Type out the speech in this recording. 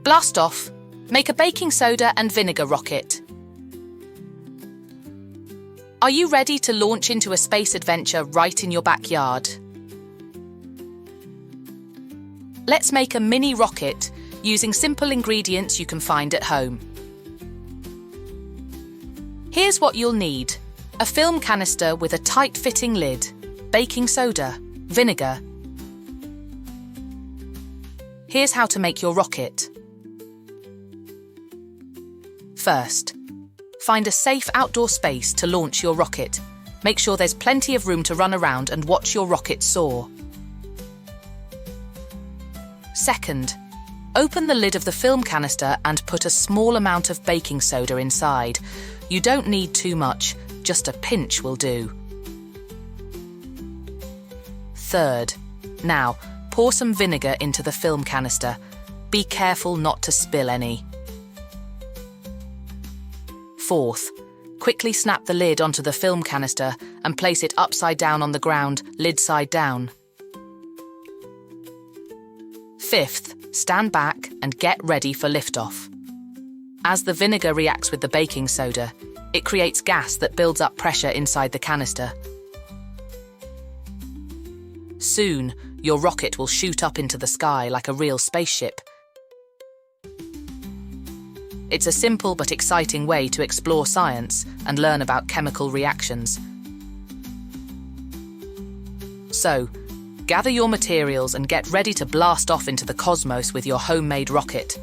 Blast off. Make a baking soda and vinegar rocket. Are you ready to launch into a space adventure right in your backyard? Let's make a mini rocket using simple ingredients you can find at home. Here's what you'll need: a film canister with a tight-fitting lid, baking soda, vinegar. Here's how to make your rocket. First, find a safe outdoor space to launch your rocket. Make sure there's plenty of room to run around and watch your rocket soar. Second, open the lid of the film canister and put a small amount of baking soda inside. You don't need too much, just a pinch will do. Third, now pour some vinegar into the film canister. Be careful not to spill any. Fourth, quickly snap the lid onto the film canister and place it upside down on the ground, lid side down. Fifth, stand back and get ready for liftoff. As the vinegar reacts with the baking soda, it creates gas that builds up pressure inside the canister. Soon, your rocket will shoot up into the sky like a real spaceship. It's a simple but exciting way to explore science and learn about chemical reactions. So, gather your materials and get ready to blast off into the cosmos with your homemade rocket.